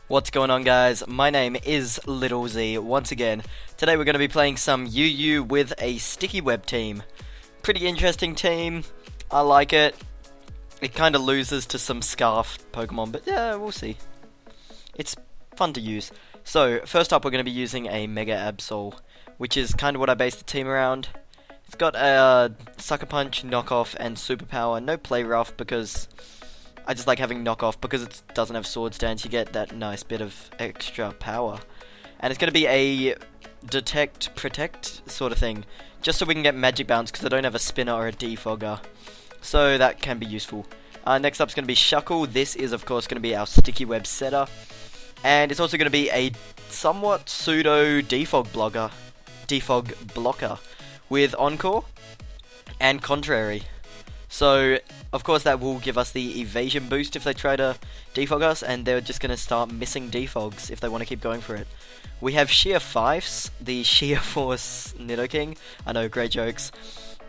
What's going on, guys? My name is Little Z once again. Today we're going to be playing some UU with a sticky web team. Pretty interesting team. I like it. It kind of loses to some Scarf Pokemon, but yeah, we'll see. It's fun to use. So, first up we're going to be using a Mega Absol, which is kind of what I based the team around. It's got a Sucker Punch, Knockoff, and Superpower. No Play Rough because I just like having knockoff because it doesn't have sword stance. You get that nice bit of extra power. And it's going to be a detect, protect sort of thing. Just so we can get magic bounce because I don't have a spinner or a defogger. So that can be useful. Next up is going to be Shuckle. This is of course going to be our sticky web setter. And it's also going to be a somewhat pseudo defog blocker with Encore and Contrary. So, of course, that will give us the evasion boost if they try to defog us, and they're just going to start missing defogs if they want to keep going for it. We have Sheer Fifes, the Sheer Force Nidoking. I know, great jokes.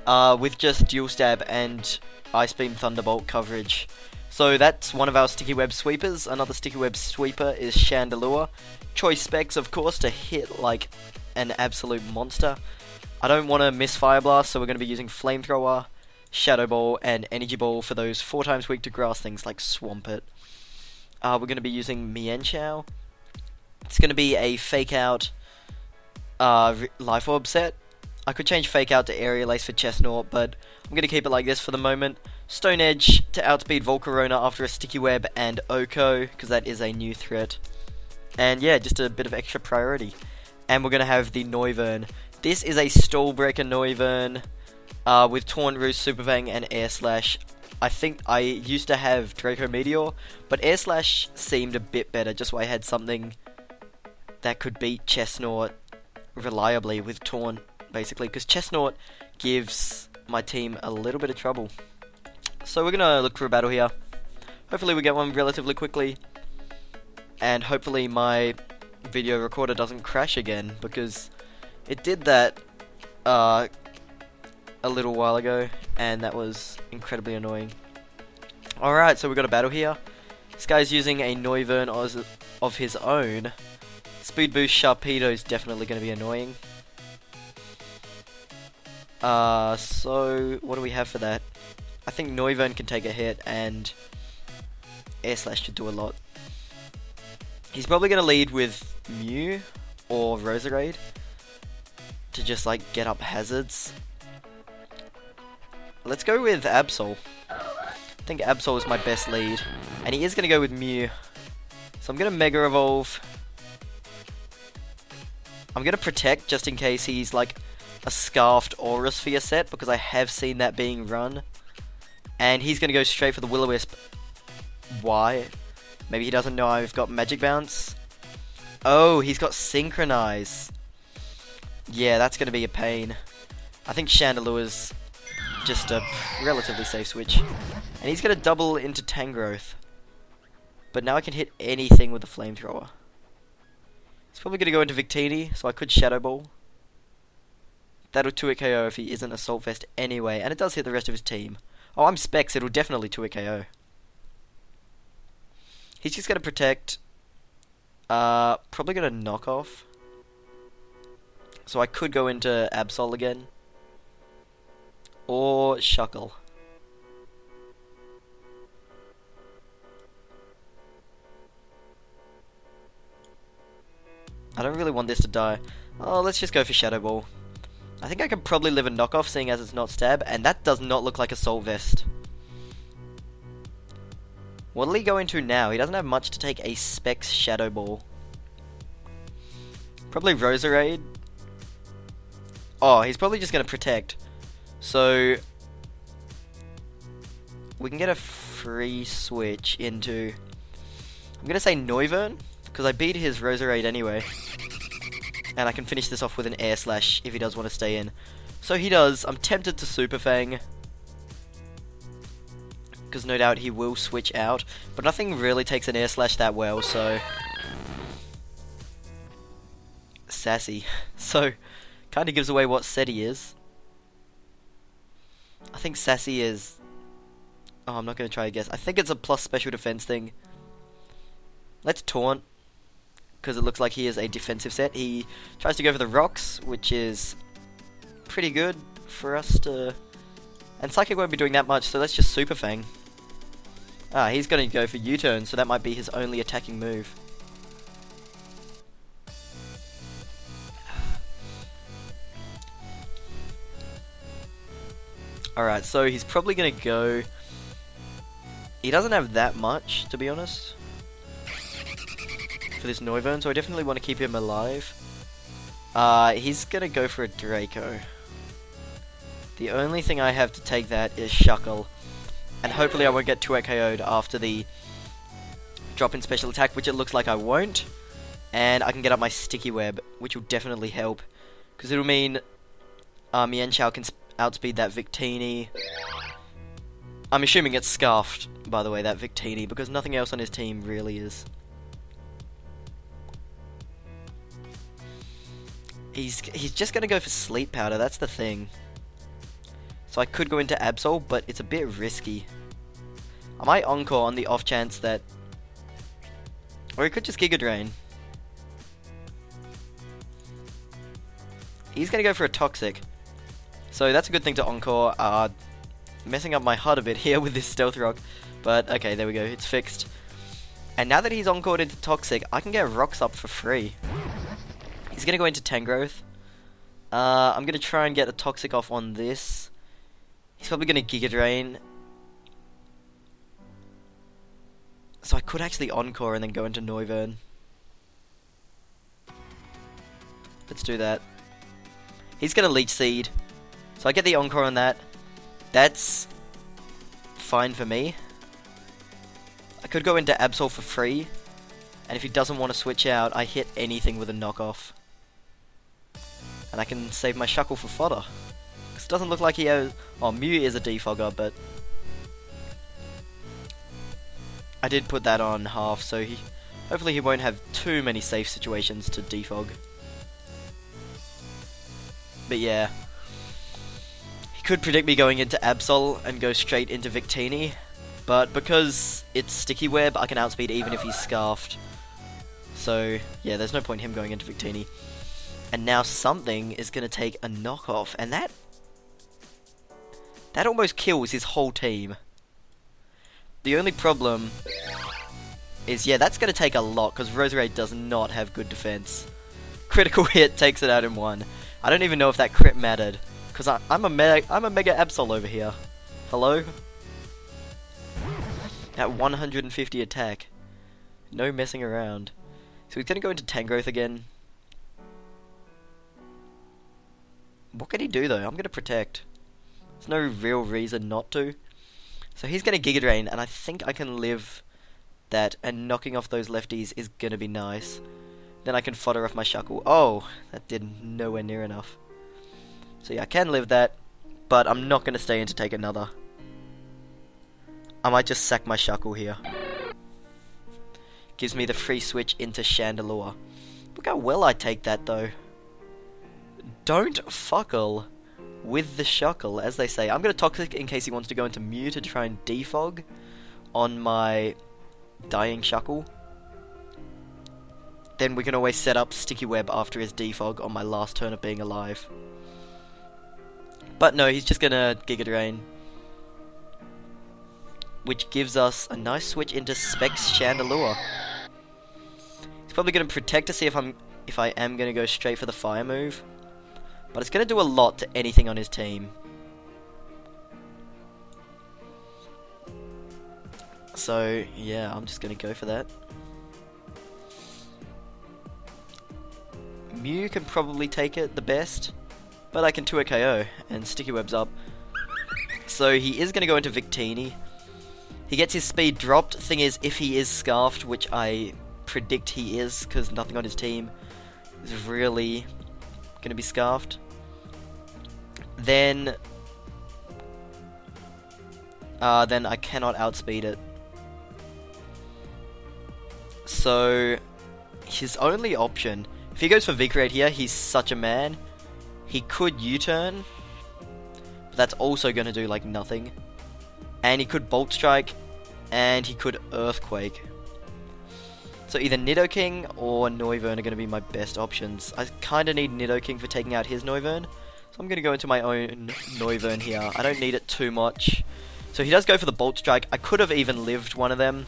With just Dual Stab and Ice Beam Thunderbolt coverage. So that's one of our Sticky Web sweepers. Another Sticky Web sweeper is Chandelure. Choice specs, of course, to hit like an absolute monster. I don't want to miss Fire Blast, so we're going to be using Flamethrower, Shadow Ball, and Energy Ball for those 4 times weak to grass things like Swampert. We're going to be using Mienshao. It's going to be a Fake Out Life Orb set. I could change Fake Out to Aerial Ace for Chestnut, but I'm going to keep it like this for the moment. Stone Edge to outspeed Volcarona after a Sticky Web and Oko, because that is a new threat. And yeah, just a bit of extra priority. And we're going to have the Noivern. This is a Stall Breaker Noivern. With Taunt, Roost, Super Fang, and Air Slash. I think I used to have Draco Meteor, but Air Slash seemed a bit better, just so I had something that could beat Chestnut reliably with Taunt, basically, because Chestnut gives my team a little bit of trouble. So we're going to look for a battle here. Hopefully we get one relatively quickly, and hopefully my video recorder doesn't crash again, because it did that a little while ago, and that was incredibly annoying. Alright, so we've got a battle here. This guy's using a Noivern of his own. Speed Boost Sharpedo is definitely going to be annoying. So what do we have for that? I think Noivern can take a hit, and Air Slash should do a lot. He's probably going to lead with Mew or Roserade to just like get up hazards. Let's go with Absol. I think Absol is my best lead. And he is going to go with Mew. So I'm going to Mega Evolve. I'm going to Protect just in case he's like a Scarfed Aura Sphere set, because I have seen that being run. And he's going to go straight for the Will-O-Wisp. Why? Maybe he doesn't know I've got Magic Bounce. Oh, he's got Synchronize. Yeah, that's going to be a pain. I think Chandelure's just a relatively safe switch. And he's going to double into Tangrowth. But now I can hit anything with the Flamethrower. He's probably going to go into Victini, so I could Shadow Ball. That'll 2-hit KO if he isn't Assault Vest anyway, and it does hit the rest of his team. Oh, I'm Specs, it'll definitely 2-hit KO. He's just going to Protect. Probably going to Knock Off. So I could go into Absol again. Or Shuckle. I don't really want this to die. Oh, let's just go for Shadow Ball. I think I can probably live a knockoff, seeing as it's not stab, and that does not look like Assault Vest. What'll he go into now? He doesn't have much to take a Specs Shadow Ball. Probably Roserade. Oh, he's probably just going to Protect. So we can get a free switch into, I'm going to say Noivern, because I beat his Roserade anyway. And I can finish this off with an Air Slash if he does want to stay in. So he does. I'm tempted to Super Fang, because no doubt he will switch out. But nothing really takes an Air Slash that well, so sassy. So kind of gives away what set he is. I think Sassy is, oh, I'm not going to try to guess. I think it's a plus special defense thing. Let's Taunt. because it looks like he is a defensive set. He tries to go for the rocks, which is pretty good for us to... And Psychic won't be doing that much, so let's just Super Fang. Ah, he's going to go for U-turn, so that might be his only attacking move. Alright, so he's probably going to go... He doesn't have that much, to be honest, for this Noivern, so I definitely want to keep him alive. He's going to go for a Draco. The only thing I have to take that is Shuckle. And hopefully I won't get 2 KO'd after the drop in special attack, which it looks like I won't. And I can get up my Sticky Web, which will definitely help. Because it'll mean Mienshao can outspeed that Victini. I'm assuming it's Scarfed, by the way, that Victini, because nothing else on his team really is. He's just going to go for Sleep Powder, that's the thing. So I could go into Absol, but it's a bit risky. I might Encore on the off chance that... Or he could just Giga Drain. He's going to go for a Toxic. So that's a good thing to Encore. Messing up my HUD a bit here with this Stealth Rock. But okay, there we go, it's fixed. And now that he's Encored into Toxic, I can get Rocks up for free. He's going to go into Tangrowth. I'm going to try and get a Toxic off on this. He's probably going to Giga Drain. So I could actually Encore and then go into Noivern. Let's do that. He's going to Leech Seed. So I get the Encore on that. That's fine for me. I could go into Absol for free. And if he doesn't want to switch out, I hit anything with a knockoff. And I can save my Shuckle for fodder. Because it doesn't look like he has... Oh, Mew is a defogger, but... I did put that on half, so he... Hopefully he won't have too many safe situations to defog. But yeah. He could predict me going into Absol and go straight into Victini. But because it's Sticky Web, I can outspeed even if he's Scarfed. So, yeah, there's no point in him going into Victini. And now something is going to take a knockoff, and that almost kills his whole team. The only problem is, yeah, that's going to take a lot, because Roserade does not have good defense. Critical hit takes it out in one. I don't even know if that crit mattered, because I'm a Mega Absol over here. Hello? That 150 attack. No messing around. So he's going to go into Tangrowth again. What can he do though? I'm going to Protect. There's no real reason not to. So he's going to Giga Drain, and I think I can live that, and knocking off those lefties is going to be nice. Then I can fodder off my Shuckle. Oh, that did nowhere near enough. So yeah, I can live that, but I'm not going to stay in to take another. I might just sack my Shuckle here. Gives me the free switch into Chandelure. Look how well I take that though. Don't Fuckle with the Shuckle, as they say. I'm going to Toxic in case he wants to go into Mew to try and defog on my dying Shuckle. Then we can always set up Sticky Web after his defog on my last turn of being alive. But no, he's just going to Giga Drain. Which gives us a nice switch into Specs Chandelure. He's probably going to Protect to see if I am going to go straight for the Fire move. But it's going to do a lot to anything on his team. So, yeah, I'm just going to go for that. Mew can probably take it the best, but I can 2 a KO, and Sticky Web's up. So he is going to go into Victini. He gets his speed dropped. Thing is, if he is Scarfed, which I predict he is, because nothing on his team is really going to be Scarfed, then I cannot outspeed it. So his only option, if he goes for Vigorate here, he's such a man. He could U-turn, but that's also going to do like nothing. And he could Bolt Strike, and he could Earthquake. So either Nidoking or Noivern are going to be my best options. I kind of need Nidoking for taking out his Noivern. So I'm going to go into my own Noivern here. I don't need it too much. So he does go for the Bolt Strike. I could have even lived one of them.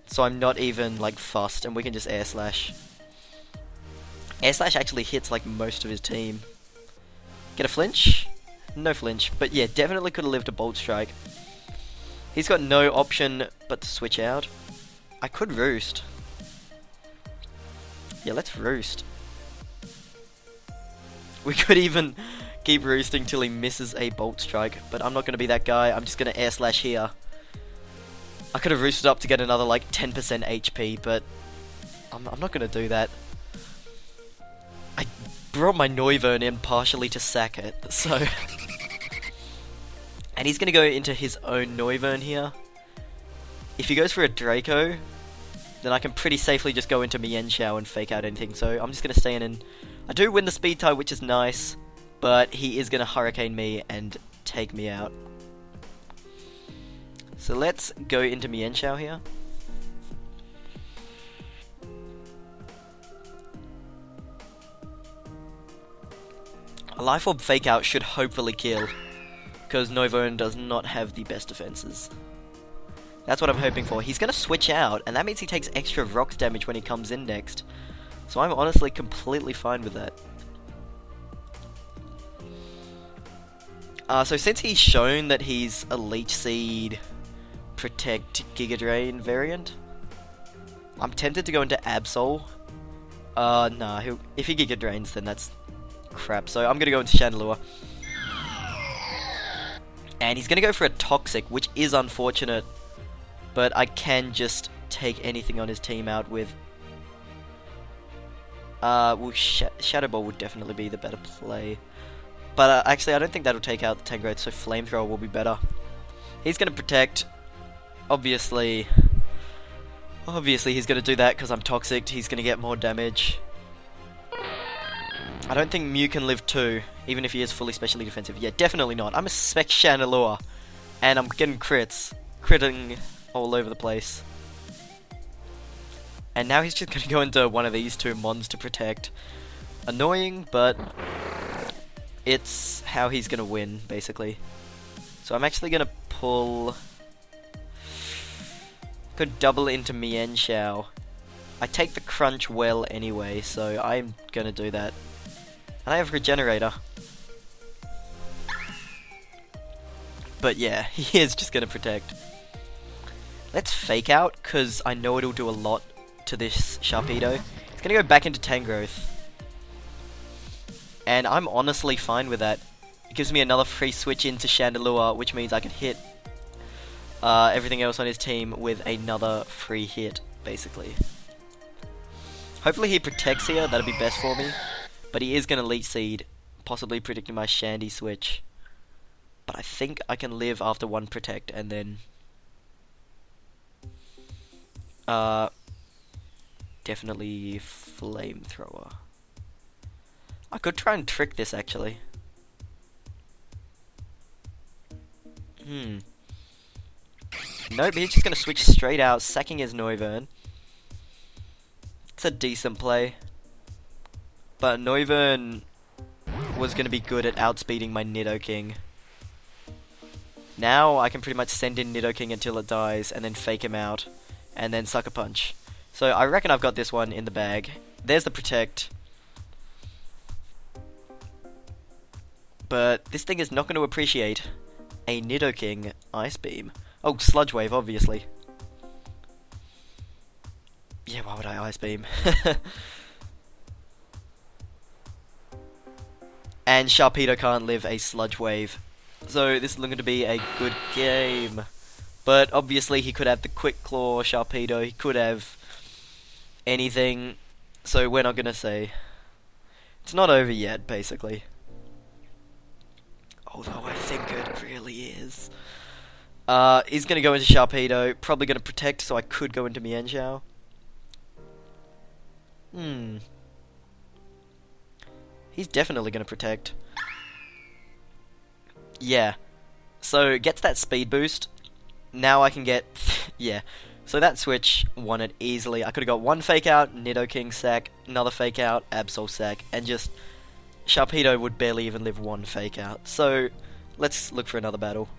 So I'm not even like fussed, and we can just Air Slash. Air Slash actually hits like most of his team. Get a flinch? No flinch. But yeah, definitely could have lived a Bolt Strike. He's got no option but to switch out. I could Roost. Yeah, let's Roost. We could even keep roosting till he misses a Bolt Strike, but I'm not going to be that guy. I'm just going to Air Slash here. I could have roosted up to get another like 10% HP, but I'm not going to do that. I brought my Noivern in partially to sack it, so... And he's going to go into his own Noivern here. If he goes for a Draco, then I can pretty safely just go into Mienshao and fake out anything. So I'm just going to stay in and... I do win the speed tie, which is nice, but he is going to Hurricane me and take me out. So let's go into Mienshao here. A Life Orb fake out should hopefully kill, because Noivern does not have the best defenses. That's what I'm hoping for. He's going to switch out, and that means he takes extra rocks damage when he comes in next. So I'm honestly completely fine with that. So since he's shown that he's a Leech Seed Protect Giga Drain variant, I'm tempted to go into Absol. Nah, if he Giga Drains, then that's crap. So I'm going to go into Chandelure. And he's going to go for a Toxic, which is unfortunate. But I can just take anything on his team out with... well, Shadow Ball would definitely be the better play. But actually, I don't think that'll take out the Tangrowth, so Flamethrower will be better. He's going to Protect. Obviously he's going to do that because I'm Toxic. He's going to get more damage. I don't think Mew can live too, even if he is fully specially defensive. Yeah, definitely not. I'm a Spec Chandelure, and I'm getting crits. Critting all over the place. And now he's just going to go into one of these two Mons to Protect. Annoying, but it's how he's going to win, basically. So I'm actually going to pull... Could double into Mienshao. I take the Crunch well anyway, so I'm going to do that. And I have Regenerator. But yeah, he is just going to Protect. Let's Fake Out, because I know it'll do a lot to this Sharpedo. It's going to go back into Tangrowth. And I'm honestly fine with that. It gives me another free switch into Chandelure, which means I can hit everything else on his team with another free hit, basically. Hopefully he Protects here, that'll be best for me. But he is going to Leech Seed, possibly predicting my Shandy switch. But I think I can live after one Protect and then... definitely Flamethrower. I could try and trick this, actually. Nope, he's just going to switch straight out, sacking his Noivern. It's a decent play. But Noivern was going to be good at outspeeding my Nidoking. Now I can pretty much send in Nidoking until it dies, and then fake him out, and then Sucker Punch. So I reckon I've got this one in the bag. There's the Protect. But this thing is not going to appreciate a Nidoking Ice Beam. Oh, Sludge Wave, obviously. Yeah, why would I Ice Beam? And Sharpedo can't live a Sludge Wave. So this is going to be a good game. But obviously he could have the Quick Claw Sharpedo. He could have anything. So we're not going to say. It's not over yet, basically. Although I think it really is. He's going to go into Sharpedo. Probably going to Protect, so I could go into Mienshao. He's definitely going to Protect. Yeah. So, gets that speed boost. Now I can get... yeah. So that switch won it easily. I could have got one fake out, Nidoking sack, another fake out, Absol sack, and just Sharpedo would barely even live one fake out. So let's look for another battle.